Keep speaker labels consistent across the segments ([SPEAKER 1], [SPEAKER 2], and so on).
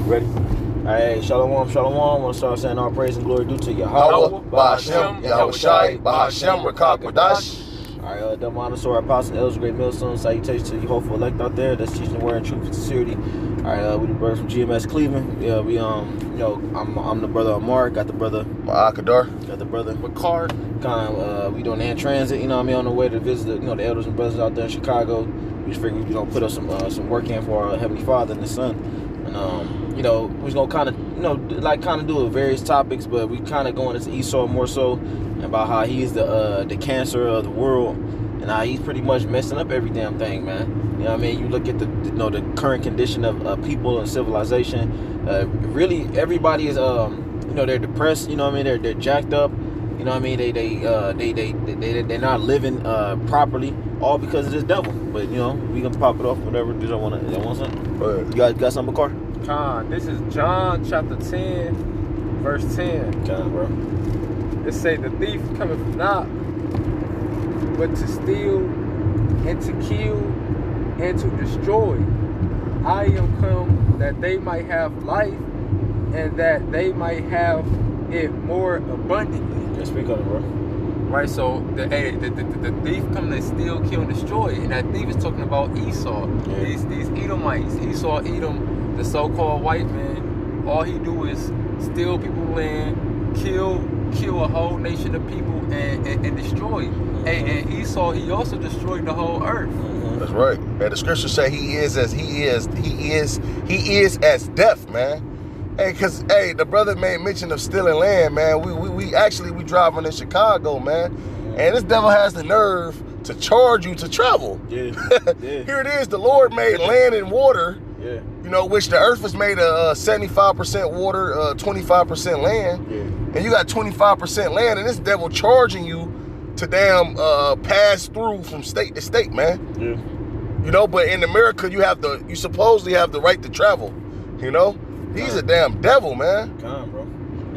[SPEAKER 1] Ready? Alright, shalom, shalom. I want to start saying all praise and glory due to Yahweh,
[SPEAKER 2] Ba'ashem, Yahushai, Ba'ashem, Rakak Madash.
[SPEAKER 1] Alright, the Montessori Apostle, Elders, Great Millstone, salutations to you hopeful elect out there that's teaching the word in truth and sincerity. Alright, we the brothers from GMS Cleveland. Yeah, we I'm the brother Amar, got the brother
[SPEAKER 2] Ma'akadar,
[SPEAKER 1] got the brother
[SPEAKER 3] Ricard.
[SPEAKER 1] we doing air transit, you know what I mean, on the way to visit the, the elders and brothers out there in Chicago. We just figured we put up some work in for our Heavenly Father and the Son. And we was gonna kind of do various topics, but we kind of going into Esau more so about how he's the cancer of the world and how he's pretty much messing up every damn thing, man. You know what I mean? You look at the current condition of people and civilization. Really, everybody is they're depressed. You know what I mean? They're jacked up. You know what I mean? They're not living properly, all because of this devil. But we can pop it off whatever. Do you want something? You got something, Car?
[SPEAKER 3] Con, this is John chapter 10, verse 10.
[SPEAKER 1] Con, bro.
[SPEAKER 3] It say the thief cometh not but to steal and to kill and to destroy. I am come that they might have life and that they might have it more abundantly.
[SPEAKER 1] Yeah, speak on it, bro.
[SPEAKER 3] Right, so the thief come to steal, kill, and destroy, and that thief is talking about Esau.
[SPEAKER 1] Yeah.
[SPEAKER 3] These Edomites, Esau, Edom, the so-called white man. All he do is steal people's land, kill a whole nation of people, and destroy. Mm-hmm. And Esau, he also destroyed the whole earth.
[SPEAKER 1] Mm-hmm.
[SPEAKER 2] That's right. And the scriptures say he is as death, man. Hey, the brother made mention of stealing land, man. We driving in Chicago, man. And this devil has the nerve to charge you to travel.
[SPEAKER 1] Yeah. Yeah.
[SPEAKER 2] Here it is, the Lord made land and water.
[SPEAKER 1] Yeah.
[SPEAKER 2] Which the earth was made of 75% water, 25% land.
[SPEAKER 1] Yeah.
[SPEAKER 2] And you got 25% land, and this devil charging you to damn pass through from state to state, man.
[SPEAKER 1] Yeah.
[SPEAKER 2] But in America you supposedly have the right to travel. He's a damn devil, man.
[SPEAKER 1] Come on, bro.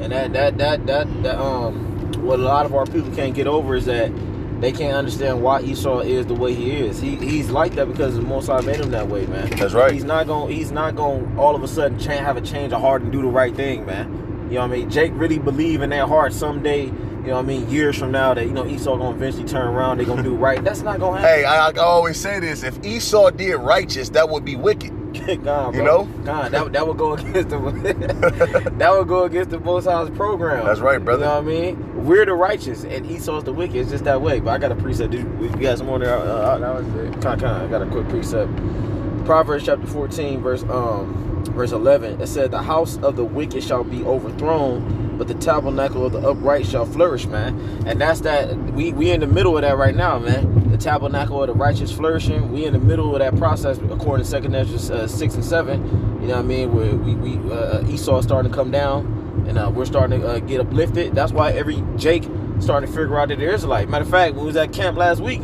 [SPEAKER 1] And that what a lot of our people can't get over is that they can't understand why Esau is the way he is. He's like that because the Most High made him that way, man.
[SPEAKER 2] That's right.
[SPEAKER 1] He's not going all of a sudden have a change of heart and do the right thing, man. You know what I mean? Jake really believe in their heart someday, years from now that, Esau gonna eventually turn around, they gonna do right. That's not gonna happen.
[SPEAKER 2] Hey, I always say this, if Esau did righteous, that would be wicked.
[SPEAKER 1] God, bro. God, that would go against the Most High's program.
[SPEAKER 2] That's right, brother.
[SPEAKER 1] You know what I mean? We're the righteous, and Esau's the wicked. It's just that way. But I got a precept. You got some more there?
[SPEAKER 3] That was it.
[SPEAKER 1] I got a quick precept. Proverbs chapter 14, verse 11. It said, "The house of the wicked shall be overthrown, but the tabernacle of the upright shall flourish," man. And that's that. We in the middle of that right now, man. The tabernacle of the righteous flourishing. We in the middle of that process, according to 2 Ezra 6 and 7. You know what I mean? Where Esau starting to come down, and we're starting to get uplifted. That's why every Jake starting to figure out that they're Israelite. Matter of fact, when we was at camp last week,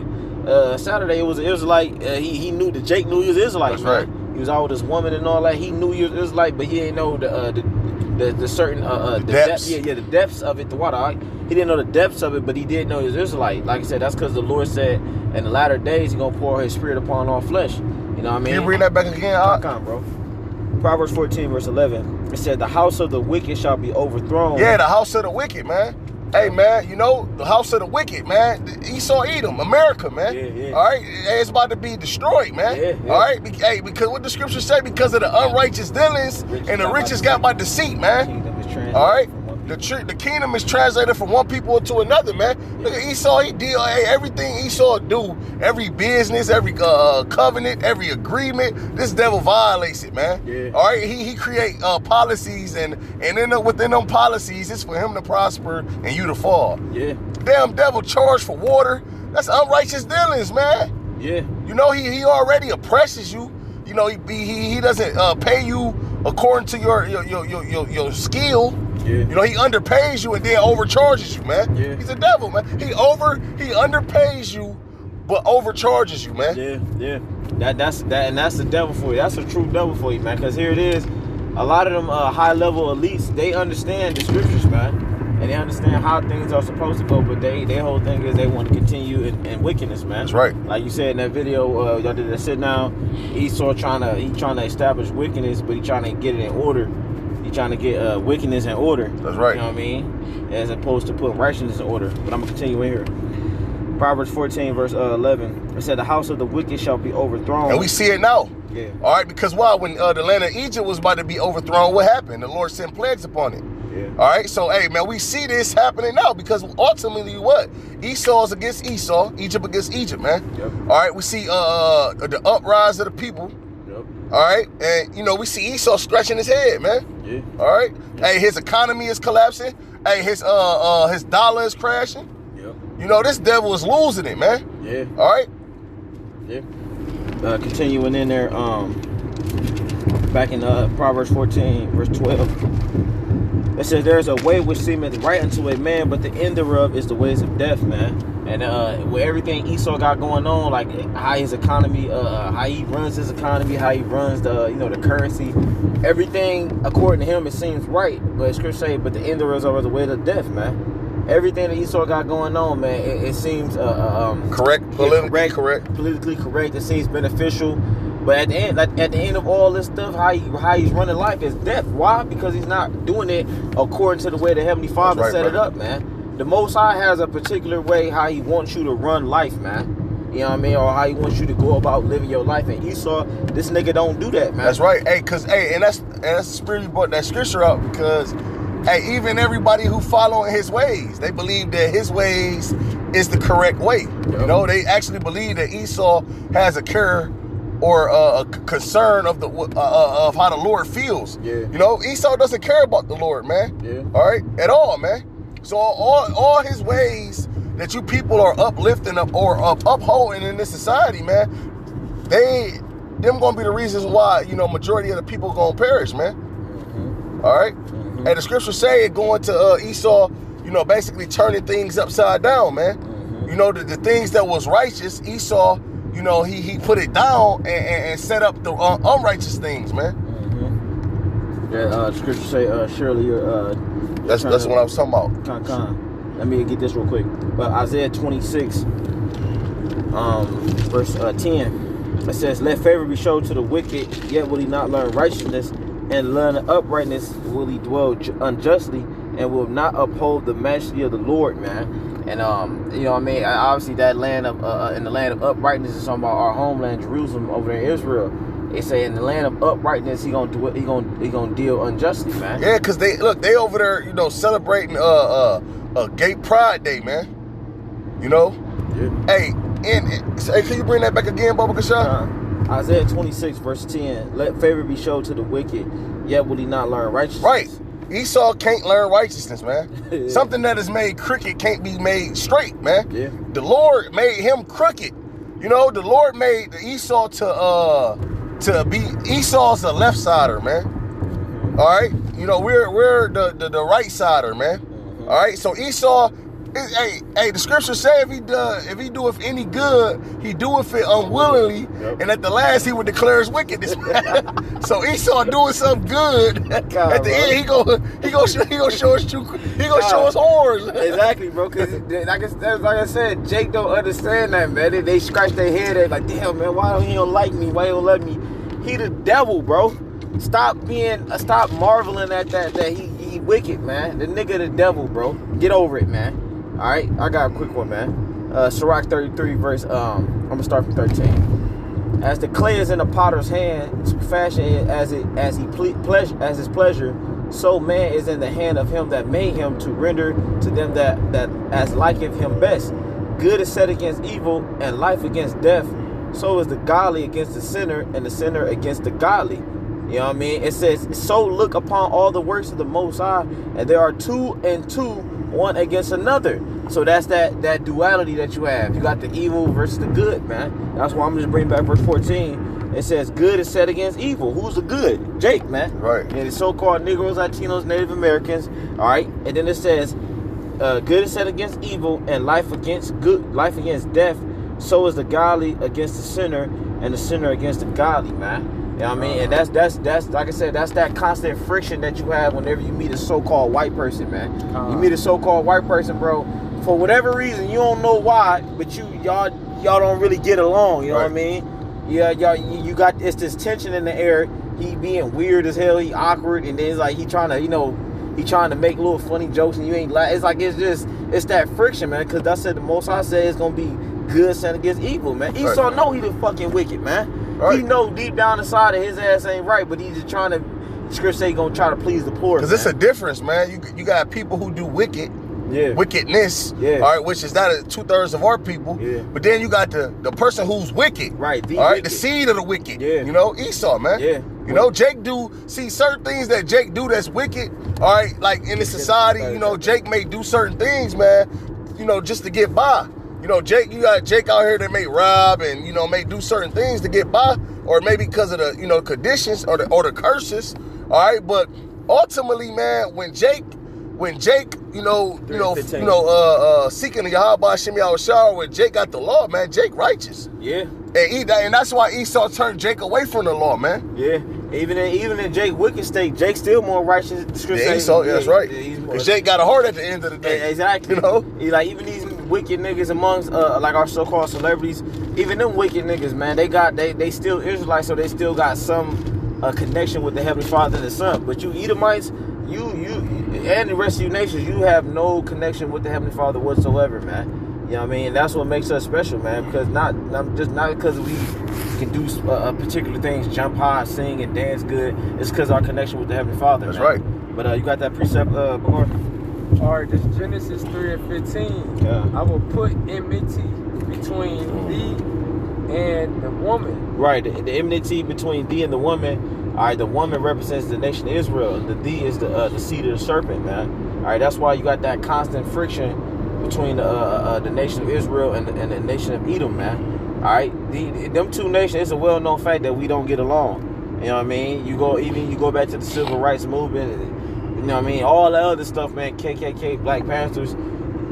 [SPEAKER 1] Saturday, it was an Israelite. He knew that Jake knew he was Israelite.
[SPEAKER 2] That's right.
[SPEAKER 1] He was out with this woman and all that. He knew he was Israelite, but he didn't know the certain
[SPEAKER 2] depths.
[SPEAKER 1] The depths of it. The water. He didn't know the depths of it, but he did know he was Israelite. Like I said, that's because the Lord said in the latter days He's gonna pour His Spirit upon all flesh. You know what I mean?
[SPEAKER 2] Can you bring that back again?
[SPEAKER 1] Come on, bro. Proverbs 14, verse 11. It said, "The house of the wicked shall be overthrown."
[SPEAKER 2] Yeah, the house of the wicked, man. Hey, man, the house of the wicked, man. Esau, Edom, America, man.
[SPEAKER 1] Yeah.
[SPEAKER 2] All right, it's about to be destroyed, man.
[SPEAKER 1] Yeah.
[SPEAKER 2] All right, because what the scriptures say, because of the unrighteous dealings, and the riches got by deceit, man. All right, the kingdom is translated from one people to another, man. Look at Esau, he did everything Esau do, every business, every covenant, every agreement. This devil violates it, man.
[SPEAKER 1] Yeah.
[SPEAKER 2] All right, he create policies, and within them policies, it's for him to prosper and you to fall.
[SPEAKER 1] Yeah.
[SPEAKER 2] Damn devil charged for water. That's unrighteous dealings, man.
[SPEAKER 1] Yeah.
[SPEAKER 2] He already oppresses you. He doesn't pay you according to your skill.
[SPEAKER 1] Yeah.
[SPEAKER 2] He underpays you and then overcharges you, man.
[SPEAKER 1] Yeah.
[SPEAKER 2] He's a devil, man. He underpays you, but overcharges you, man.
[SPEAKER 1] Yeah. That's the devil for you. That's a true devil for you, man. Because here it is, a lot of them high level elites, they understand the scriptures, man. and they understand how things are supposed to go, but their whole thing is they want to continue in wickedness, man.
[SPEAKER 2] That's right.
[SPEAKER 1] Like you said in that video, y'all did that sit down. Esau trying to establish wickedness, but he trying to get it in order. He trying to get wickedness in order.
[SPEAKER 2] That's right.
[SPEAKER 1] You know what I mean? As opposed to putting righteousness in order. But I'm gonna continue in here. Proverbs 14 verse 11. It said, "The house of the wicked shall be overthrown."
[SPEAKER 2] And we see it now.
[SPEAKER 1] Yeah.
[SPEAKER 2] All right, because why? When the land of Egypt was about to be overthrown, what happened? The Lord sent plagues upon it.
[SPEAKER 1] Yeah.
[SPEAKER 2] All right, so hey, man, we see this happening now because ultimately, what? Esau's against Esau, Egypt against Egypt, man.
[SPEAKER 1] Yep.
[SPEAKER 2] All right, we see the uprise of the people.
[SPEAKER 1] Yep.
[SPEAKER 2] All right, and you know we see Esau scratching his head, man.
[SPEAKER 1] Yeah.
[SPEAKER 2] All right,
[SPEAKER 1] Yeah.
[SPEAKER 2] hey, his economy is collapsing. Hey, his dollar is crashing.
[SPEAKER 1] Yep.
[SPEAKER 2] You know this devil is losing it, man.
[SPEAKER 1] Yeah.
[SPEAKER 2] All right.
[SPEAKER 1] Yeah. Continuing in there, back in Proverbs 14 verse 12. It says, "There is a way which seemeth right unto a man, but the end thereof is the ways of death," man. And with everything Esau got going on, like how his economy, how he runs his economy, how he runs the the currency, everything according to him it seems right. But Scripture say, but the end thereof is the way of death, man. Everything that Esau got going on, man, it seems
[SPEAKER 2] Correct,
[SPEAKER 1] politically correct. It seems beneficial. But at the end of all this stuff, how he's running life is death. Why? Because he's not doing it according to the way the Heavenly Father set it up, man. The Most High has a particular way how he wants you to run life, man. You know what I mean? Or how he wants you to go about living your life. And Esau, this nigga don't do that, man.
[SPEAKER 2] That's right. Hey, and that's the spirit you brought that scripture out because, hey, even everybody who following his ways, they believe that his ways is the correct way. Yep. You know, they actually believe that Esau has a care or a concern of of how the Lord feels.
[SPEAKER 1] Yeah.
[SPEAKER 2] You know, Esau doesn't care about the Lord, man.
[SPEAKER 1] Yeah.
[SPEAKER 2] All right, at all, man. So all his ways that you people are uplifting or upholding in this society, man, them gonna be the reasons why majority of the people gonna perish, man.
[SPEAKER 1] Mm-hmm.
[SPEAKER 2] All right.
[SPEAKER 1] Mm-hmm.
[SPEAKER 2] And the scripture say it going to Esau, basically turning things upside down, man.
[SPEAKER 1] Mm-hmm.
[SPEAKER 2] The things that was righteous, Esau, he put it down and set up the unrighteous things, man.
[SPEAKER 1] Mm-hmm. Yeah, the scripture say, surely you're
[SPEAKER 2] that's what I was talking about.
[SPEAKER 1] Let me get this real quick. But Isaiah 26, verse 10, it says, "Let favor be showed to the wicked, yet will he not learn righteousness, and learn uprightness will he dwell unjustly, and will not uphold the majesty of the Lord," man. And you know what I mean? Obviously that land of in the land of uprightness is talking about our homeland, Jerusalem, over there in Israel. They say in the land of uprightness he gonna deal unjustly, man.
[SPEAKER 2] Yeah, cause they over there, celebrating a gay pride day, man.
[SPEAKER 1] Yeah.
[SPEAKER 2] Hey, can you bring that back again, Baba Kashan?
[SPEAKER 1] Isaiah 26 verse 10. "Let favor be showed to the wicked, yet will he not learn righteousness."
[SPEAKER 2] Right. Esau can't learn righteousness, man. Yeah. Something that is made crooked can't be made straight, man.
[SPEAKER 1] Yeah.
[SPEAKER 2] The Lord made him crooked. The Lord made Esau to be Esau's a left sider, man.
[SPEAKER 1] Mm-hmm.
[SPEAKER 2] All right. We're the right sider, man.
[SPEAKER 1] Mm-hmm.
[SPEAKER 2] All right. So Esau, hey, the scripture say if he doeth any good, he doeth it unwillingly,
[SPEAKER 1] yep.
[SPEAKER 2] and at the last he would declare his wickedness. So Esau doing something good.
[SPEAKER 1] God,
[SPEAKER 2] at the end he gonna show us show us horns.
[SPEAKER 1] Exactly, bro. Cause like I said, Jake don't understand that, man. They scratch their head at like, damn, man, why don't he don't like me? Why he don't let me? He the devil, bro. Stop marveling at that he wicked, man. The nigga the devil, bro. Get over it, man. All right, I got a quick one, man. Sirach 33 verse, I'm gonna start from 13. "As the clay is in the potter's hand, to fashion it as his pleasure, so man is in the hand of him that made him, to render to them that as liketh him best. Good is set against evil, and life against death. So is the godly against the sinner, and the sinner against the godly." You know what I mean? It says, "So look upon all the works of the Most High, and there are two and two, one against another." So that's that duality that you have. You got the evil versus the good, man. That's why I'm just bringing back verse 14. It says, "Good is set against evil." Who's the good? Jake, man.
[SPEAKER 2] Right.
[SPEAKER 1] And the so-called Negroes, Latinos, Native Americans. All right. And then it says, "Good is set against evil, and life against death. So is the godly against the sinner, and the sinner against the godly," man. know what I mean? And that's like I said, that's that constant friction that you have whenever you meet a so-called white person, man. You meet a so-called white person, bro, for whatever reason, you don't know why, but y'all don't really get along, you know what I mean? Yeah, you got, it's this tension in the air. He being weird as hell, he awkward, and then it's like he trying to make little funny jokes, and you ain't like, it's like, it's that friction, man, because that's it, the Most High said it's gonna be good sin against evil, man. Esau know he the fucking wicked, man. He know deep down inside of his ass ain't right, but he's just trying to, Scripture say he gonna try to please the poor.
[SPEAKER 2] Because it's a difference, man. You got people who do wickedness, all right, which is not 2/3 of our people. But then you got the person who's wicked,
[SPEAKER 1] right?
[SPEAKER 2] The seed of the wicked. You know, Esau, man. You know, Jake see certain things that Jake do that's wicked. All right, like in the society, you know, Jake may do certain things, man. You know, just to get by. You know, you got Jake out here that may rob and, you know, may do certain things to get by, or maybe because of the, you know, conditions or the curses. All right, but ultimately, man, when Jake, seeking the Yahweh Shem Yahushua, when Jake got the law, man, Jake righteous. And that's why Esau turned Jake away from the law, man.
[SPEAKER 1] Even in Jake's wicked state, Jake's still more righteous.
[SPEAKER 2] Esau, that's right. Because Jake got a heart at the end of the day.
[SPEAKER 1] Exactly.
[SPEAKER 2] You know,
[SPEAKER 1] like even these wicked niggas amongst like our so-called celebrities, even them wicked niggas, man, they still Israelites, so they still got some connection with the Heavenly Father and the Son. But you Edomites, you and the rest of you nations, you have no connection with the Heavenly Father whatsoever, man. You know what I mean? And that's what makes us special, man. Because not because we can do particular things, jump high, sing, and dance good. It's because our connection with the Heavenly Father.
[SPEAKER 2] That's
[SPEAKER 1] man.
[SPEAKER 2] right.
[SPEAKER 1] But you got that precept, Bakar?
[SPEAKER 3] All right, this Genesis 3:15. I will put enmity between thee and the woman.
[SPEAKER 1] Right, the enmity between thee and the woman. All right, the woman represents the nation of Israel, and the thee is the seed of the serpent, man. All right, that's why you got that constant friction between the nation of Israel and the nation of Edom, man. All right, them two nations. It's a well-known fact that we don't get along. You know what I mean? You go back to the civil rights movement. You know what I mean? All the other stuff, man. KKK, Black Panthers.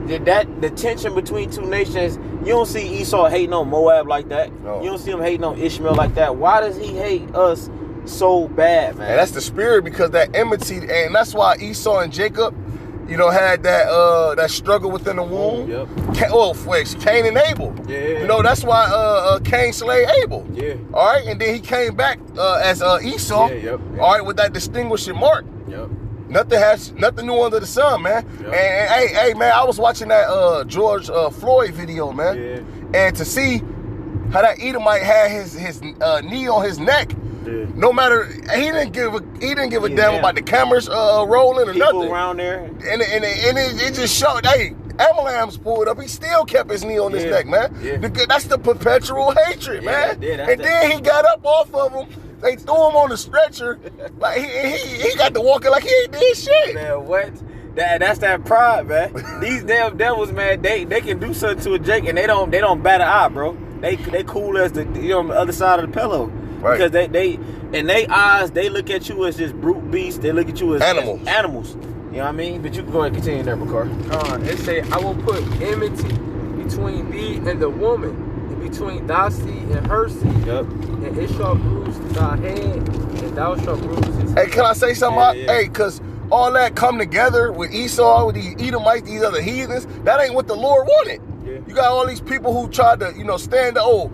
[SPEAKER 1] The tension between two nations. You don't see Esau hating on Moab like that. No. You don't see him hating on Ishmael like that. Why does he hate us so bad, man?
[SPEAKER 2] And that's the spirit, because that enmity, and that's why Esau and Jacob, you know, had that struggle within the womb. Cain and Abel. You know, that's why Cain slayed Abel. All right, and then he came back as Esau. All right, with that distinguishing mark. Nothing new under the sun, man. And hey, man, I was watching that George Floyd video, man, and to see how that Edomite had his knee on his neck. No matter, he didn't give a damn about the cameras rolling or
[SPEAKER 1] people
[SPEAKER 2] nothing
[SPEAKER 1] around there.
[SPEAKER 2] And it just showed. Hey, Amalams pulled up. He still kept his knee on his neck, man. That's the perpetual hatred, man. And then he got up off of him. They threw him on the stretcher. Like he got to walking like he ain't did shit.
[SPEAKER 1] Man, what? That's that pride, man. These damn devils, man. They can do something to a Jake and they don't bat an eye, bro. They cool as the on the other side of the pillow. Right. Because they in their eyes, they look at you as this brute beast. They look at you as animals. You know what I mean? But you can go ahead and continue there, Bakar.
[SPEAKER 3] It say, I will put enmity between thee and the woman, and between thy seed and her seed. And it shall bruise thy head, and thou shalt bruise his head.
[SPEAKER 2] Hey, can I say something? Hey, because all that come together with Esau, with these Edomites, these other heathens, that ain't what the Lord wanted. You got all these people who tried to, stand the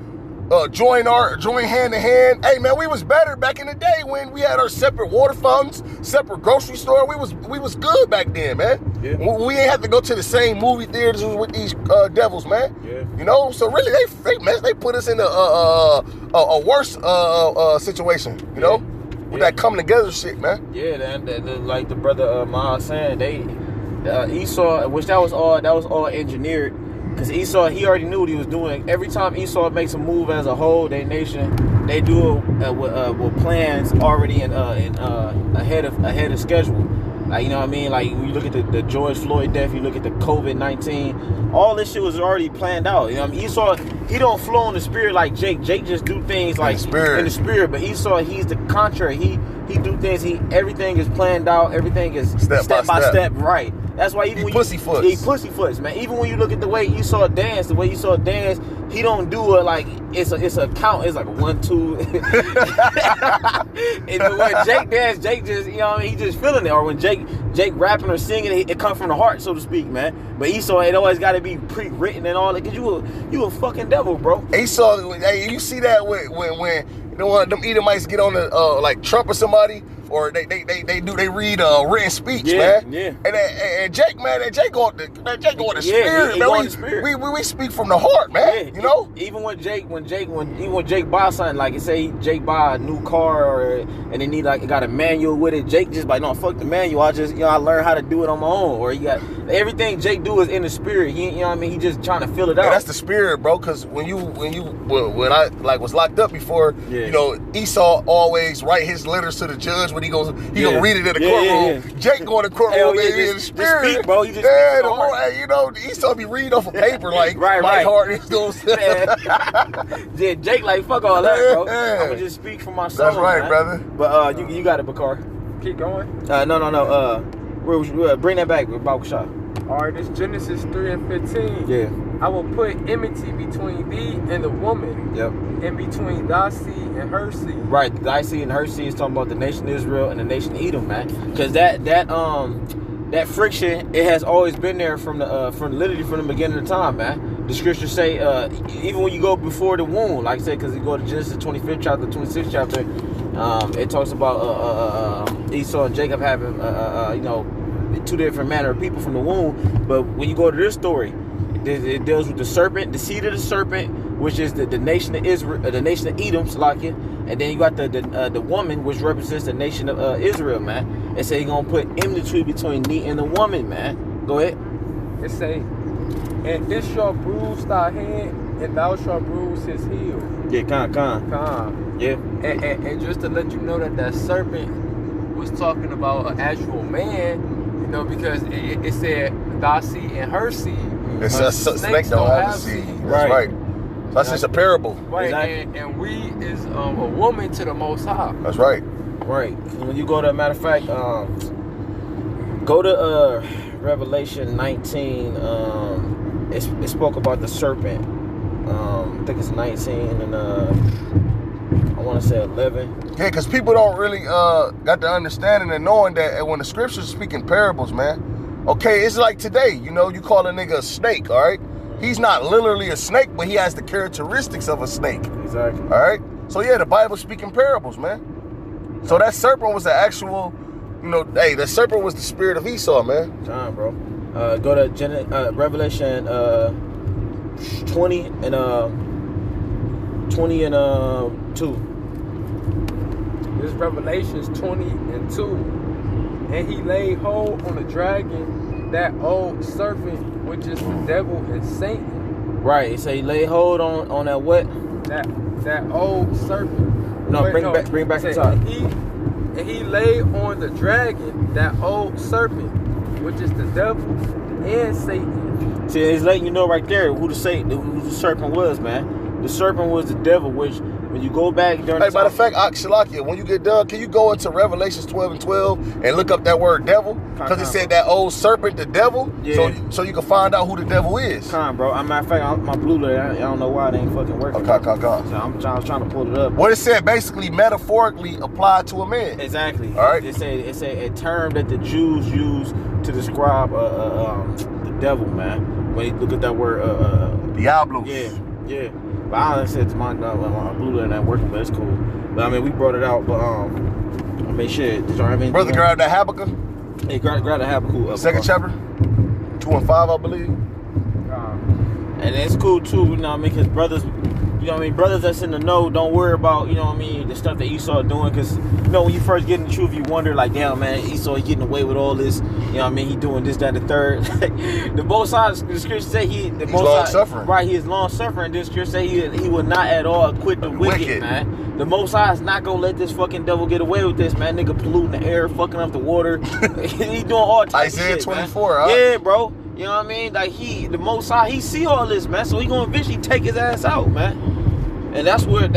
[SPEAKER 2] join hand in hand. Hey man, we was better back in the day when we had our separate water fountains, separate grocery store. We was good back then, man. We ain't have to go to the same movie theaters with these devils, man. You know, so really they put us in a worse situation, you know, with that coming together shit, man.
[SPEAKER 1] Like the brother Maha saying, Esau, which that was all engineered. Because Esau, he already knew what he was doing. Every time Esau makes a move as a whole, their nation, they do it with plans already ahead of schedule. Like, you know what I mean? Like, when you look at the George Floyd death, you look at the COVID-19, all this shit was already planned out. You know what I mean? Esau, he don't flow in the spirit like Jake. Jake just do things like in the spirit. But Esau, he's the contrary. He do things. Everything is planned out. Everything is step by step, right? That's why even
[SPEAKER 2] he
[SPEAKER 1] when
[SPEAKER 2] pussyfoots.
[SPEAKER 1] He pussyfoots, man. Even when you look at the way Esau dance, he don't do it like it's a count. It's like a 1, 2. And when Jake dance, Jake just, you know what I mean, he just feeling it. Or when Jake rapping or singing, it comes from the heart, so to speak, man. But Esau, it always got to be pre-written and all that, because you a fucking devil, bro.
[SPEAKER 2] Esau, hey, you see that when you know, them Edomites get on the like Trump or somebody, or they read written speech, man.
[SPEAKER 1] Yeah.
[SPEAKER 2] And Jake, man, Jake going the spirit,
[SPEAKER 1] he
[SPEAKER 2] man.
[SPEAKER 1] going the spirit.
[SPEAKER 2] We speak from the heart, man. You know.
[SPEAKER 1] Even when Jake buys something, like say Jake buy a new car and they need like got a manual with it, Jake just like, no, fuck the manual. I just, you know, I learned how to do it on my own. Or he got everything Jake do is in the spirit. He, you know what I mean? He just trying to feel it out.
[SPEAKER 2] And that's the spirit, bro. Because when I like was locked up before, you know, Esau always write his letters to the judge when he gonna read it in the courtroom. Jake going to the courtroom, baby, in the spirit,
[SPEAKER 1] speak, bro. He just
[SPEAKER 2] the more, you know, Esau be reading off a paper like my heart is going.
[SPEAKER 1] Yeah, Jake like fuck all that, bro. I'm gonna just speak for my soul.
[SPEAKER 2] That's right,
[SPEAKER 1] man.
[SPEAKER 2] brother.
[SPEAKER 1] But you got it, Bakar.
[SPEAKER 3] Keep going.
[SPEAKER 1] No. Bring that back with Bakusha.
[SPEAKER 3] All right, this Genesis 3:15.
[SPEAKER 1] Yeah.
[SPEAKER 3] I will put enmity between thee and the woman.
[SPEAKER 1] Yep.
[SPEAKER 3] And between thy seed and her seed.
[SPEAKER 1] Right, thy seed and her seed is talking about the nation Israel and the nation Edom, man. Because that friction, it has always been there from literally from the beginning of time, man. The scriptures say even when you go before the womb, like I said, because you go to Genesis 25th chapter, 26th chapter, it talks about Esau and Jacob having you know, two different manner of people from the womb. But when you go to this story, it deals with the serpent, the seed of the serpent, which is the nation of Israel, the nation of Edom, Salakia, and then you got the woman, which represents the nation of Israel, man. It say he gonna put enmity between thee and the woman, man. Go ahead.
[SPEAKER 3] It say, and this shall bruise thy head, and thou shalt bruise his heel.
[SPEAKER 1] Yeah, con. Yeah.
[SPEAKER 3] And just to let you know that serpent was talking about an actual man, you know, because it said thy seed and her seed.
[SPEAKER 2] It says snake don't have a seed. That's right. That's just a parable.
[SPEAKER 3] Right, exactly. and we is a woman to the Most High.
[SPEAKER 2] That's right.
[SPEAKER 1] Right. When you go to, matter of fact, go to Revelation 19. It spoke about the serpent. I think it's 19 and I want to say 11.
[SPEAKER 2] Yeah, because people don't really got the understanding and knowing that when the scriptures speak in parables, man. Okay, it's like today, you know, you call a nigga a snake, all right? He's not literally a snake, but he has the characteristics of a snake.
[SPEAKER 1] Exactly.
[SPEAKER 2] All right? So, yeah, the Bible speaking parables, man. So that serpent was the actual, you know, hey, the serpent was the spirit of Esau, man.
[SPEAKER 1] John, bro. Go to Revelation 20 and 2.
[SPEAKER 3] This Revelations 20 and 2. And he laid hold on the dragon, that old serpent, which is the devil and Satan.
[SPEAKER 1] Right. It say he laid hold on that what?
[SPEAKER 3] That old serpent.
[SPEAKER 1] Bring back the top.
[SPEAKER 3] And he laid on the dragon, that old serpent, which is the devil and Satan.
[SPEAKER 1] See, it's letting you know right there who the serpent was, man. The serpent was the devil, which when you go back during
[SPEAKER 2] hey, matter of fact, Shalakia, when you get done, can you go into Revelations 12 and 12 and look up that word devil? Because it said that old serpent, the devil.
[SPEAKER 1] Yeah.
[SPEAKER 2] So you can find out who the devil is.
[SPEAKER 1] Bro. Matter of fact, my blue letter, I don't know why it ain't fucking working.
[SPEAKER 2] So
[SPEAKER 1] I'm trying to pull it up.
[SPEAKER 2] What it said basically metaphorically applied to a man.
[SPEAKER 1] Exactly.
[SPEAKER 2] All right.
[SPEAKER 1] It say a term that the Jews use to describe the devil, man. When you look at that word,
[SPEAKER 2] Diablos.
[SPEAKER 1] Yeah. But I honestly said to my blue letter not working, but it's cool. But I mean, we brought it out, but I mean, shit. Did y'all have anything?
[SPEAKER 2] Brother, grab that Habakkuk.
[SPEAKER 1] Hey, grab the Habakkuk.
[SPEAKER 2] Second chapter, 2 and 5, I believe.
[SPEAKER 1] And it's cool too, you know what I mean? Because brothers, you know what I mean? Brothers that's in the know, don't worry about, you know what I mean, the stuff that Esau doing. Because, you know, when you first get in the truth, you wonder, like, damn, man, Esau, he getting away with all this. You know what I mean? He doing this, that, and the third. The both sides, the scripture say he's
[SPEAKER 2] long-suffering.
[SPEAKER 1] Right, he is long-suffering. The scripture say he will not at all quit the wicked, man. The Most High is not going to let this fucking devil get away with this, man. Nigga polluting the air, fucking up the water. He doing all types of shit,
[SPEAKER 2] Isaiah 24, huh?
[SPEAKER 1] Yeah, bro. You know what I mean? Like, the Most High, he see all this, man. So he gonna eventually take his ass out, man. And that's where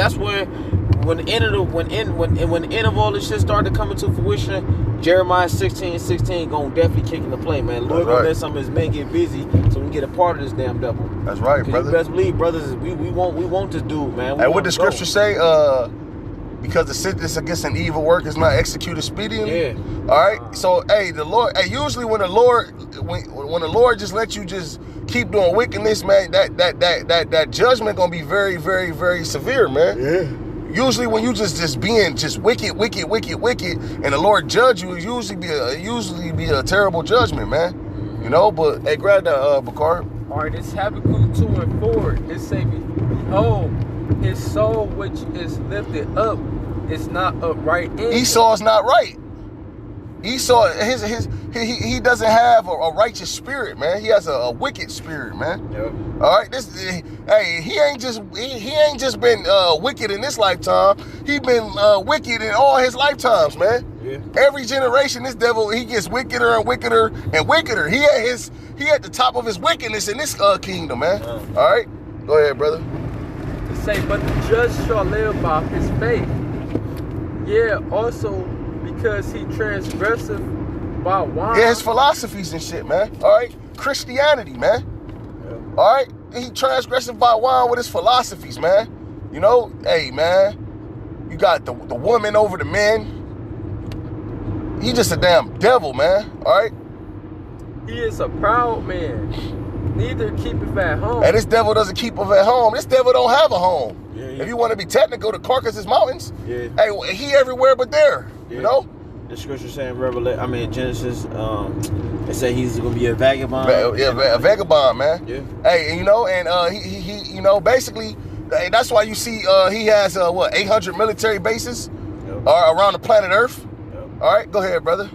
[SPEAKER 1] when the end of all this shit started coming to fruition, Jeremiah 16:16 gonna definitely kick into play, man. Lord gonna let some of his men get busy so we can get a part of this damn devil.
[SPEAKER 2] That's right, brother.
[SPEAKER 1] You best believe, brothers, we want this dude, man.
[SPEAKER 2] And what the scripture say? Because the sentence against an evil work is not executed speedily.
[SPEAKER 1] Yeah.
[SPEAKER 2] All right. So, hey, the Lord. Hey, usually when the Lord just lets you just keep doing wickedness, man, that judgment gonna be very, very, very severe, man.
[SPEAKER 1] Yeah.
[SPEAKER 2] Usually when you just being just wicked, and the Lord judge you, it usually be a terrible judgment, man. You know. But hey, grab that, Bakar.
[SPEAKER 3] All right. It's Habakkuk 2:4. It say, "Behold, his soul which is lifted up is not upright in him."
[SPEAKER 2] Esau's not right. Esau, he doesn't have a righteous spirit, man. He has a wicked spirit, man.
[SPEAKER 1] Yep.
[SPEAKER 2] All right, he ain't just been wicked in this lifetime. He been wicked in all his lifetimes, man.
[SPEAKER 1] Yeah.
[SPEAKER 2] Every generation, this devil, he gets wickeder and wickeder and wickeder. He at the top of his wickedness in this kingdom, man. All right, go ahead, brother.
[SPEAKER 3] Say, but the just shall live by his faith. Yeah, also because he transgresseth by wine.
[SPEAKER 2] Yeah, his philosophies and shit, man. All right, Christianity, man.
[SPEAKER 1] Yeah.
[SPEAKER 2] All right, he transgresseth by wine with his philosophies, man. You know, hey, man, you got the woman over the men. He just a damn devil, man. All right.
[SPEAKER 3] He is a proud man. Neither keepeth at home.
[SPEAKER 2] And this devil doesn't keep him at home. This devil don't have a home.
[SPEAKER 1] Yeah.
[SPEAKER 2] If you want to be technical, the Caucasus Mountains.
[SPEAKER 1] Yeah.
[SPEAKER 2] Hey, he everywhere but there.
[SPEAKER 1] Yeah.
[SPEAKER 2] You know.
[SPEAKER 1] The scripture saying Genesis, it said he's gonna be a vagabond.
[SPEAKER 2] A vagabond, man.
[SPEAKER 1] Yeah.
[SPEAKER 2] Hey, you know, and he you know, basically, that's why you see he has 800 military bases around the planet Earth.
[SPEAKER 1] Yep.
[SPEAKER 2] All right, go ahead, brother.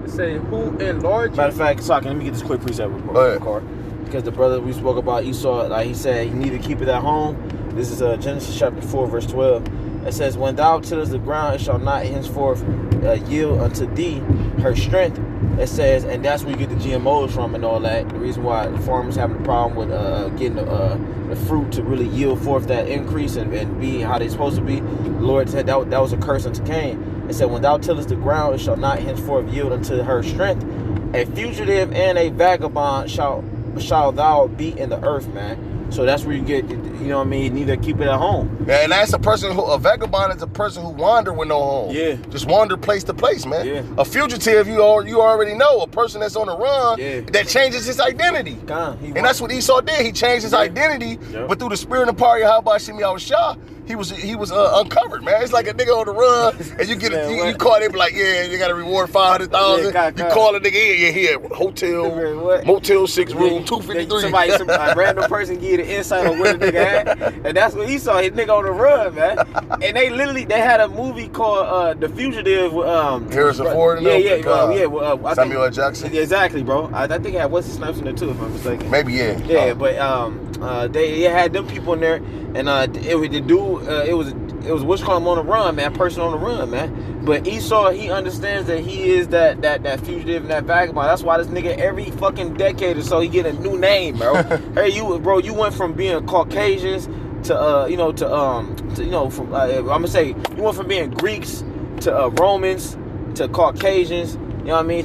[SPEAKER 3] It say who enlarged.
[SPEAKER 1] Matter of fact, Sock, let me get this quick precept report. Because the brother we spoke about, Esau, like he said, he needed to keep it at home. This is Genesis chapter 4, verse 12. It says, when thou tillest the ground, it shall not henceforth yield unto thee her strength. It says, and that's where you get the GMOs from and all that. The reason why the farmers having a problem with getting the fruit to really yield forth that increase and be how they supposed to be. The Lord said that was a curse unto Cain. It said, when thou tillest the ground, it shall not henceforth yield unto her strength. A fugitive and a vagabond shall thou be in the earth, man. So that's where you get, you know what I mean, neither keep it at home.
[SPEAKER 2] Yeah, and that's a vagabond is a person who wander with no home.
[SPEAKER 1] Yeah.
[SPEAKER 2] Just wander place to place, man.
[SPEAKER 1] Yeah.
[SPEAKER 2] A fugitive, you already know, a person that's on the run,
[SPEAKER 1] Yeah.
[SPEAKER 2] that changes his identity.
[SPEAKER 1] And
[SPEAKER 2] that's what Esau did. He changed his identity, but through the spirit and power of Yahweh Shemi Yahushua, he was uncovered, man. It's like a nigga on the run, and you get you call it, like, yeah, you got to reward 500,000. You call a nigga in, here, hotel, Motel 6 room, 253.
[SPEAKER 1] A random person give you the insight on where the nigga at, and that's what he saw. His nigga on the run, man. And they had a movie called The Fugitive.
[SPEAKER 2] Harrison Ford. Samuel L. Jackson.
[SPEAKER 1] Exactly, bro. I think it had Wesley Snipes in there too, if I'm mistaken.
[SPEAKER 2] Maybe, yeah.
[SPEAKER 1] Yeah, but they had them people in there, and it was the dude. It was what's called him on the run, man. Person on the run, man. But Esau, he understands that he is that fugitive and that vagabond. That's why this nigga every fucking decade or so he get a new name, bro. Hey, you went from being Caucasians to I'm gonna say you went from being Greeks to Romans to Caucasians. You know what I mean?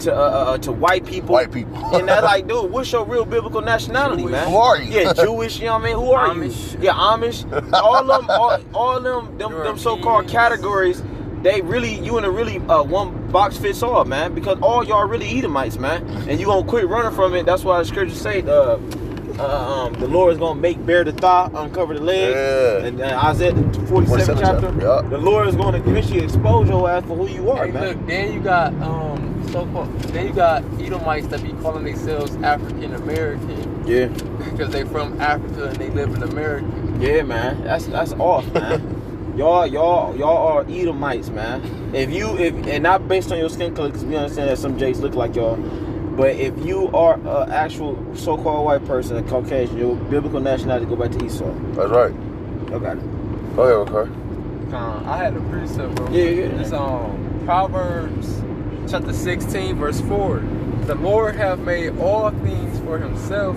[SPEAKER 1] To white people.
[SPEAKER 2] White people.
[SPEAKER 1] And that's like, dude, what's your real biblical nationality,
[SPEAKER 3] Jewish.
[SPEAKER 1] man?
[SPEAKER 2] Who are you?
[SPEAKER 1] Yeah, Jewish, you know what I mean? Who are
[SPEAKER 3] Amish.
[SPEAKER 1] you? Yeah, Amish. All them so-called categories, they really, you in a really one box fits all, man. Because all y'all really Edomites, man. And you gonna quit running from it. That's why the scriptures say the Lord is gonna make bare the thigh, uncover the leg.
[SPEAKER 2] Yeah.
[SPEAKER 1] And Isaiah 47 chapter.
[SPEAKER 2] Yeah.
[SPEAKER 1] The Lord is gonna eventually expose your ass for who you are,
[SPEAKER 3] Hey,
[SPEAKER 1] man.
[SPEAKER 3] look, then you got then you got Edomites that be calling themselves African American.
[SPEAKER 1] Yeah.
[SPEAKER 3] Because they from Africa and they live in America.
[SPEAKER 1] Yeah, man. That's off, man. y'all are Edomites, man. And not based on your skin color, because we understand that some Jakes look like y'all. But if you are an actual so-called white person, a Caucasian, your biblical nationality go back to Esau.
[SPEAKER 2] That's right.
[SPEAKER 1] Okay.
[SPEAKER 2] Go ahead, okay.
[SPEAKER 3] I had a precept, bro.
[SPEAKER 1] Yeah.
[SPEAKER 3] It's Proverbs chapter 16, verse 4. The Lord have made all things for himself,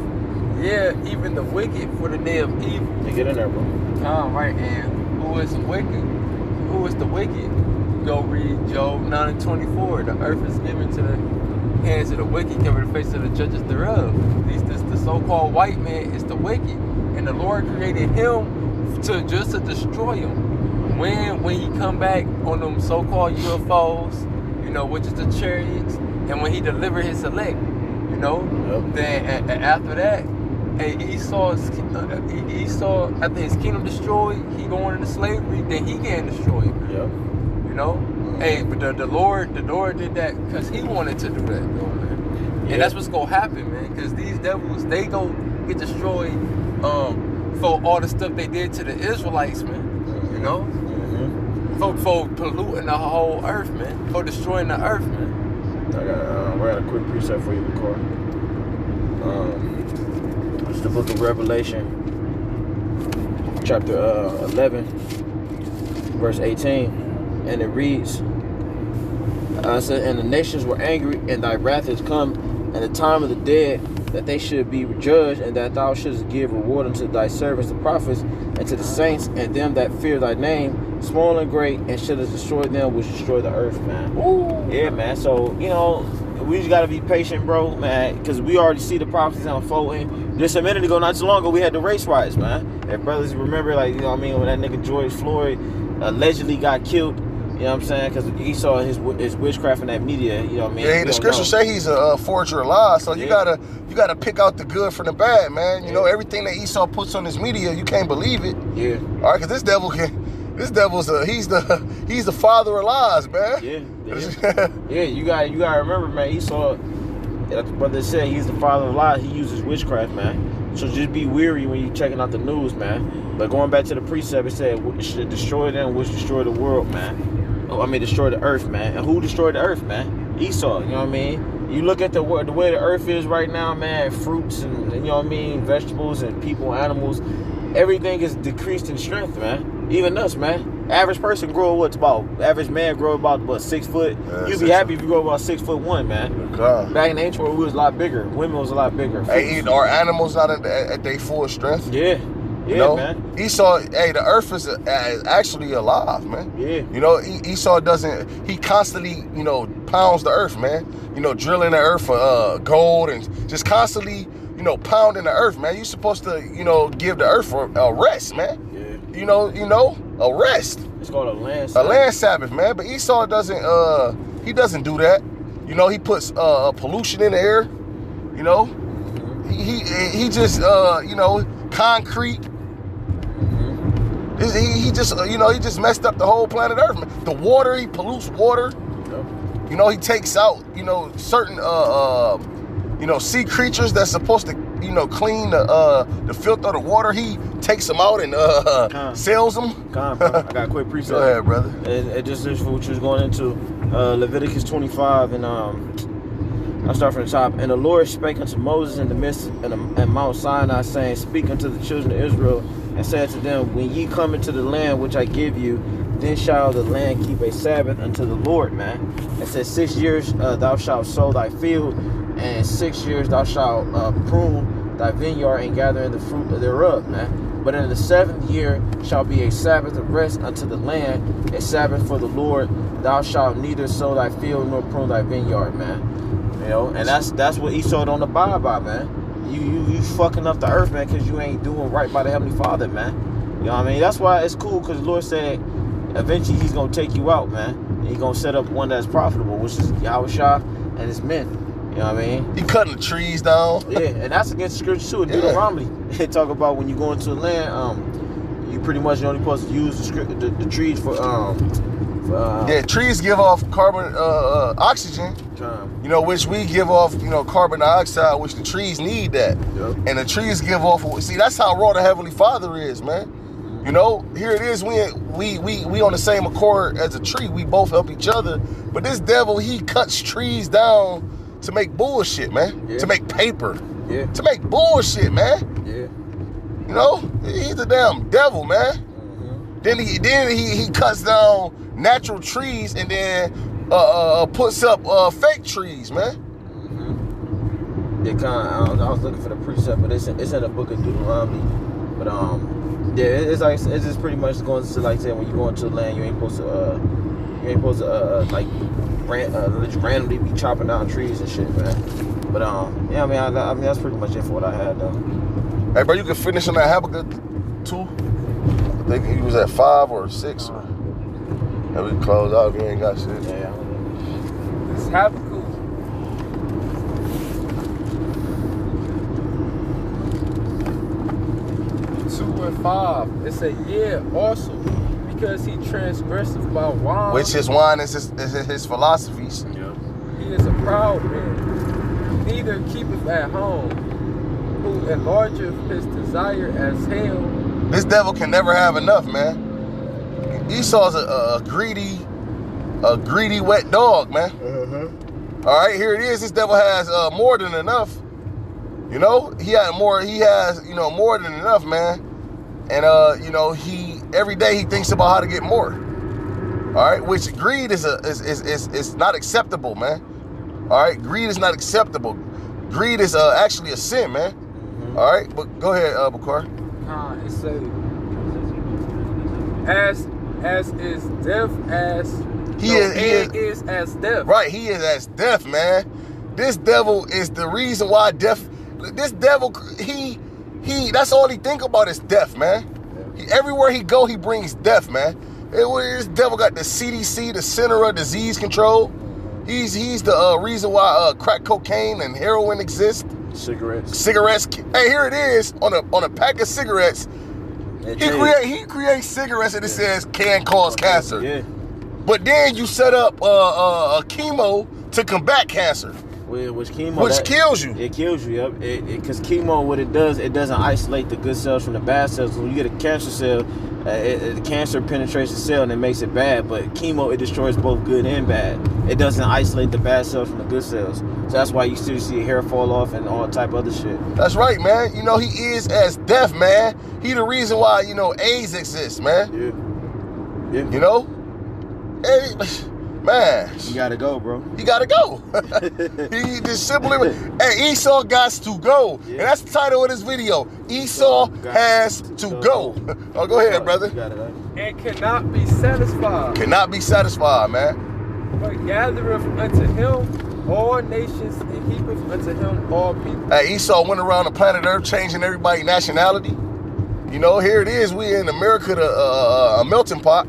[SPEAKER 3] yeah, even the wicked for the day of evil.
[SPEAKER 1] You get in there, bro.
[SPEAKER 3] Right, and who is wicked? Who is the wicked? Go read Job 9:24. The earth is given to the hands of the wicked, cover the face of the judges thereof. The so-called white man is the wicked, and the Lord created him to destroy him. When he come back on them so-called UFOs, you know, which is the chariots, and when he deliver his elect, you know, then after that, Esau after his kingdom destroyed, he going into slavery, then he getting destroyed.
[SPEAKER 1] Yep.
[SPEAKER 3] You know. Hey, but the Lord did that because he wanted to do that, though, man.
[SPEAKER 1] Yeah.
[SPEAKER 3] And that's what's gonna happen, man. Because these devils, they gonna get destroyed for all the stuff they did to the Israelites, man. You know, for polluting the whole earth, man. For destroying the earth, man.
[SPEAKER 1] I got a quick precept for you, Car. It's the book of Revelation, chapter 11, verse 18. And it reads, said, and the nations were angry, and thy wrath is come, and the time of the dead, that they should be judged, and that thou shouldest give reward unto thy servants, the prophets, and to the saints, and them that fear thy name, small and great, and shouldest destroy them which destroy the earth, man. Ooh. Yeah, man. So, you know, we just got to be patient, bro, man, because we already see the prophecies unfolding. Just a minute ago, not too long ago, we had the race riots, man. If brothers remember, like, you know what I mean, when that nigga George Floyd allegedly got killed, you know what I'm saying? Because Esau, his witchcraft in that media, you know what I mean?
[SPEAKER 2] Yeah, the scriptures say he's a forger of lies, so you gotta pick out the good from the bad, man. You know, everything that Esau puts on his media, you can't believe it.
[SPEAKER 1] Yeah.
[SPEAKER 2] All right, because this devil's he's the father of lies, man.
[SPEAKER 1] Yeah. Yeah, you gotta remember, man. Esau, like the brother said, he's the father of lies. He uses witchcraft, man. So just be weary when you're checking out the news, man. But going back to the precept, it said it should destroy them which destroy the world, man. I mean, destroy the earth, man. And who destroyed the earth, man? Esau, you know what I mean? You look at the way the earth is right now, man, fruits and, you know what I mean, vegetables and people, animals, everything is decreased in strength, man. Even us, man. Average person average man grow about 6 foot. You'd be happy if you grow about 6'1", man. Back in the ancient world, we was a lot bigger. Women was a lot bigger.
[SPEAKER 2] Hey, are animals not at their full strength?
[SPEAKER 1] Yeah. Yeah, you know,
[SPEAKER 2] man. Esau, the earth is actually alive, man. Yeah. You know, Esau he constantly, you know, pounds the earth, man. You know, drilling the earth for gold and just constantly, you know, pounding the earth, man. You're supposed to, you know, give the earth a rest, man. Yeah. You know, a rest.
[SPEAKER 1] It's called a land Sabbath.
[SPEAKER 2] A land Sabbath, man. But Esau doesn't, he doesn't do that. You know, he puts pollution in the air. You know, he just, you know, concrete. He just, you know, he just messed up the whole planet Earth. The water, he pollutes water. Yep. You know, he takes out, you know, certain, you know, sea creatures that's supposed to, you know, clean the filth of the water. He takes them out and sells them.
[SPEAKER 1] I got a quick precept.
[SPEAKER 2] Go ahead, brother.
[SPEAKER 1] It just is what you was going into. Leviticus 25 and I'll start from the top. And the Lord spake unto Moses in the midst at Mount Sinai, saying, speak unto the children of Israel, and said to them, when ye come into the land which I give you, then shall the land keep a Sabbath unto the Lord, man. It says 6 years thou shalt sow thy field, and 6 years thou shalt prune thy vineyard and gather in the fruit thereof, man. But in the 7th year shall be a Sabbath of rest unto the land, a Sabbath for the Lord. Thou shalt neither sow thy field nor prune thy vineyard, man. You know, and that's what Esau don't abide by, man. You fucking up the earth, man, because you ain't doing right by the Heavenly Father, man. You know what I mean? That's why it's cool, because the Lord said eventually he's going to take you out, man. And he's going to set up one that's profitable, which is Yahushua and his men. You know what I mean?
[SPEAKER 2] He cutting the trees down.
[SPEAKER 1] Yeah, and that's against the scripture too. Deuteronomy. It talk about when you go into the land, you pretty much only supposed to use the trees for
[SPEAKER 2] trees give off carbon oxygen, you know, which we give off, you know, carbon dioxide, which the trees need that. Yep. And the trees give off, see, that's how raw the Heavenly Father is, man. You know, here it is, we on the same accord as a tree. We both help each other. But this devil, he cuts trees down to make bullshit, man. Yeah. To make paper. Yeah. To make bullshit, man. Yeah. You know, he's a damn devil, man. Mm-hmm. Then he cuts down natural trees and then puts up fake trees, man.
[SPEAKER 1] Mm-hmm. I was looking for the precept, but it's in the book of Deuteronomy. But yeah, it's like it's just pretty much going to like say when you go into the land, you ain't supposed to like randomly be chopping down trees and shit, man. But yeah, I mean that's pretty much it for what I had though.
[SPEAKER 2] Hey, bro, you can finish on that Habakkuk 2. I think he was at 5 or 6. And we can close out if you ain't got shit.
[SPEAKER 1] Yeah.
[SPEAKER 3] It's Habakkuk. 2 and 5. It said, yeah, also, because he transgresseth by wine.
[SPEAKER 2] Which his wine is his philosophies.
[SPEAKER 1] Yeah.
[SPEAKER 3] He is a proud man, neither keepeth at home, who enlargeth his desire as hell.
[SPEAKER 2] This devil can never have enough, man. Esau's a greedy wet dog, man. All right, here it is. This devil has more than enough. You know, he has more than enough, man. And you know, he every day he thinks about how to get more. All right, which greed is not acceptable, man. All right, greed is not acceptable. Greed is actually a sin, man. All right, but go ahead, Bakar.
[SPEAKER 3] It says, as is death as
[SPEAKER 2] He is
[SPEAKER 3] as death.
[SPEAKER 2] Right, he is as death, man. This devil is the reason why death. This devil, he that's all he think about is death, man. Everywhere he go, he brings death, man. This devil got the CDC, the Center of Disease Control. He's the reason why crack cocaine and heroin exist. Cigarettes. Hey, here it is on a pack of cigarettes. He creates cigarettes and it says can cause cancer. Yeah. But then you set up a chemo to combat cancer.
[SPEAKER 1] Which
[SPEAKER 2] kills you.
[SPEAKER 1] It kills you, yep. Because chemo, what it does, it doesn't isolate the good cells from the bad cells. When you get a cancer cell, the cancer penetrates the cell and it makes it bad. But chemo, it destroys both good and bad. It doesn't isolate the bad cells from the good cells. So that's why you still see hair fall off and all type of other shit.
[SPEAKER 2] That's right, man. You know, he is as death, man. He the reason why, you know, AIDS exists, man.
[SPEAKER 1] Yeah.
[SPEAKER 2] You know? Hey, man.
[SPEAKER 1] You gotta go, bro.
[SPEAKER 2] He gotta go. He just simply, hey, Esau gots to go. Yeah. And that's the title of this video. Esau has to go. Oh, go ahead, brother.
[SPEAKER 3] You got it, and cannot be satisfied.
[SPEAKER 2] Cannot be satisfied, man.
[SPEAKER 3] But gathereth unto him all nations and heapeth unto him all people.
[SPEAKER 2] Hey, Esau went around the planet Earth changing everybody's nationality. You know, here it is. We in America, a melting pot.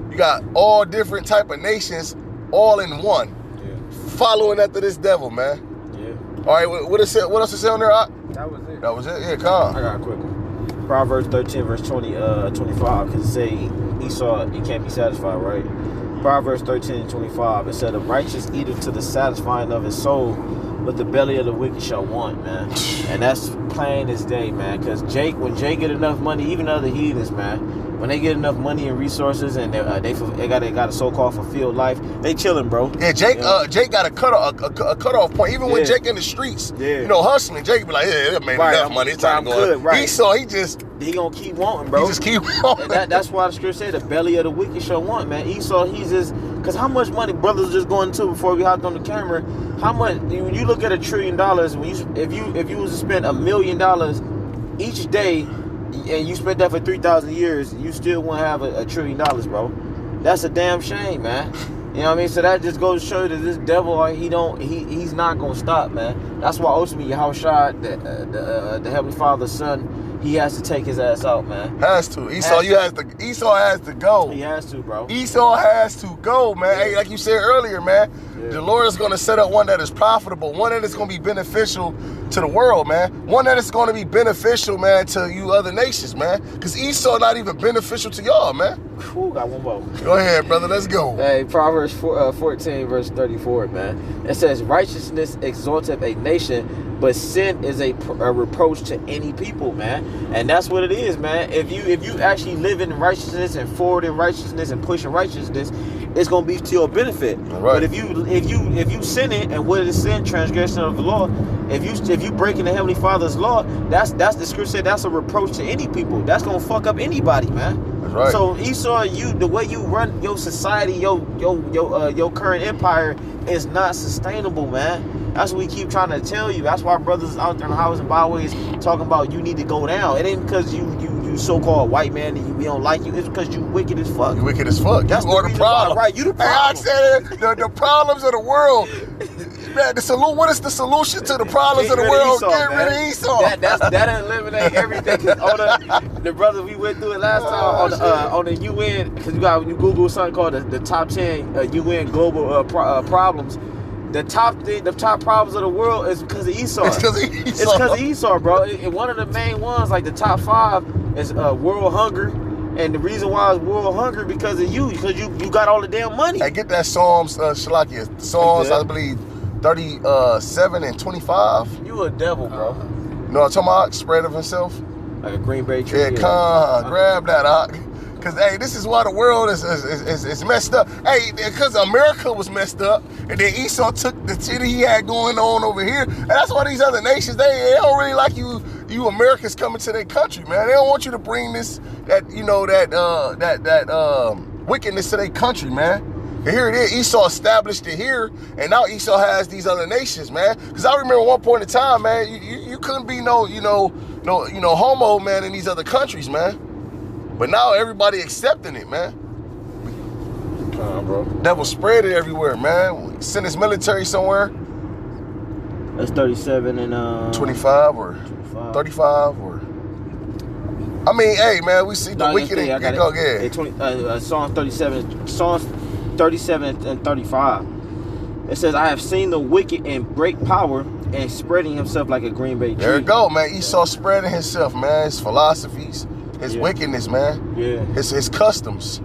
[SPEAKER 2] You got all different type of nations all in one. Yeah. Following after this devil, man. Yeah. All right, what else is on there?
[SPEAKER 3] That was it.
[SPEAKER 2] That was it? Yeah, come on.
[SPEAKER 1] I got a quick one. Proverbs 13, verse 25, because it say Esau, he can't be satisfied, right? Proverbs 13:25, it said, the righteous eateth to the satisfying of his soul, but the belly of the wicked shall want, man. And that's plain as day, man. Because when Jake get enough money, even other heathens, man, when they get enough money and resources and they got a so-called fulfilled life, they chilling, bro.
[SPEAKER 2] Yeah, Jake got a cutoff point. Even when Jake in the streets, you know, hustling, Jake be like, yeah, it made enough money. It's time to go. Right. Esau, he gonna keep wanting, bro.
[SPEAKER 1] He just keep wanting. That's why the scripture said the belly of the wicked shall want, man. Esau, he's just, because how much money brothers just going to before we hopped on the camera? How much, when you look at $1 trillion, if you was to spend $1 million each day, and you spent that for 3,000 years, you still won't have $1 trillion, bro. That's a damn shame, man. You know what I mean? So that just goes to show you that this devil, he's not gonna stop, man. That's why ultimately Yahushua, the Heavenly Father's son, he has to take his ass out, man.
[SPEAKER 2] Has to. Esau has to go.
[SPEAKER 1] He has to, bro.
[SPEAKER 2] Esau has to go, man. Hey, like you said earlier, man, the Lord is going to set up one that is profitable, one that is going to be beneficial to the world, man. One that is going to be beneficial, man, to you other nations, man. Because Esau not even beneficial to y'all, man.
[SPEAKER 1] Ooh, got one more.
[SPEAKER 2] Go ahead, brother. Let's go.
[SPEAKER 1] Hey, Proverbs 14, verse 34, man. It says, righteousness exalteth a nation, but sin is a reproach to any people, man. And that's what it is, man. If you actually live in righteousness and forward in righteousness and pushing righteousness, it's gonna be to your benefit. Right. But if you sin it, and what is sin? Transgression of the law. If you breaking the Heavenly Father's law, that's the scripture said that's a reproach to any people. That's gonna fuck up anybody, man. That's right. So Esau, the way you run your society, your current empire is not sustainable, man. That's what we keep trying to tell you. That's why brothers out there in the highways and byways talking about you need to go down. It ain't because you so-called white man and we don't like you. It's because you wicked as fuck.
[SPEAKER 2] You wicked as fuck.
[SPEAKER 1] That's
[SPEAKER 2] you are the problem.
[SPEAKER 1] Right, you the problem.
[SPEAKER 2] Hey, I said the problems of the world. Man, what is the solution to the problems of the world? Get rid of Esau.
[SPEAKER 1] That eliminate everything. The brothers we went through it last time on the UN, because you Google something called the top 10 UN global problems. The top problems of the world is because of Esau.
[SPEAKER 2] It's because of Esau.
[SPEAKER 1] It's because of Esau, bro. And one of the main ones, like the top 5, is world hunger. And the reason why it's world hunger because of you, because you got all the damn money.
[SPEAKER 2] Hey, get that Psalms, Shalakia. Psalms, I believe, 37 and 25.
[SPEAKER 1] You a devil, bro.
[SPEAKER 2] You know what I'm talking about? Spread of himself.
[SPEAKER 1] Like a green bay tree.
[SPEAKER 2] Yeah, grab that, Cause hey, this is why the world is messed up. Hey, because America was messed up, and then Esau took the shit he had going on over here, and that's why these other nations they don't really like you Americans coming to their country, man. They don't want you to bring that wickedness to their country, man. And here it is, Esau established it here, and now Esau has these other nations, man. Because I remember one point in time, man, you couldn't be no homo, man, in these other countries, man. But now everybody accepting it, man.
[SPEAKER 1] Bro.
[SPEAKER 2] Devil spread it everywhere, man. Send his military somewhere.
[SPEAKER 1] That's 37 and
[SPEAKER 2] 25 or 35 or. I mean, hey, man, we see the wicked and go again.
[SPEAKER 1] Psalms 37 and 35. It says, "I have seen the wicked in great power and spreading himself like a green bay tree."
[SPEAKER 2] There you go, man. Esau spreading himself, man. His philosophies. His wickedness, man.
[SPEAKER 1] Yeah.
[SPEAKER 2] His customs.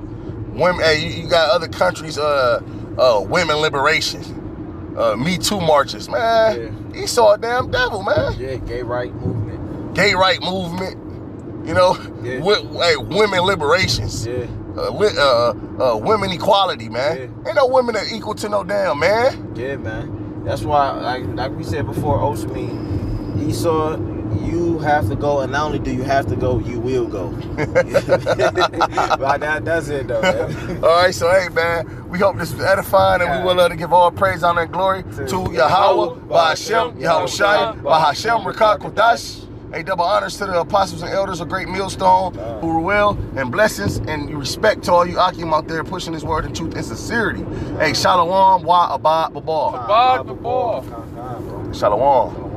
[SPEAKER 2] Women. Hey, you got other countries. Women liberation. Me Too marches, man.
[SPEAKER 1] Yeah.
[SPEAKER 2] Esau a damn devil, man.
[SPEAKER 1] Yeah. Gay right movement.
[SPEAKER 2] Gay right movement. You know.
[SPEAKER 1] Yeah.
[SPEAKER 2] Hey, women liberations.
[SPEAKER 1] Yeah.
[SPEAKER 2] Women equality, man.
[SPEAKER 1] Yeah.
[SPEAKER 2] Ain't no women that equal to no damn man.
[SPEAKER 1] Yeah, man. That's why, like we said before, Oshmi, Esau. You have to go, and not only do you have to go, you will go. Like that's it, though, man.
[SPEAKER 2] All right, so hey, man, we hope this was edifying, and we will to give all praise, honor, and glory to Yahweh, Ba'Hashem, Yahweh Shai, Ba'Hashem, Rekah Kodash. Hey, double honors to the apostles and elders of Great Millstone, who will, and blessings and respect to all you Akim out there pushing this word in truth and sincerity. Hey, Shalom, Wa Abad Babal.
[SPEAKER 3] Abad Babal.
[SPEAKER 2] Shalom.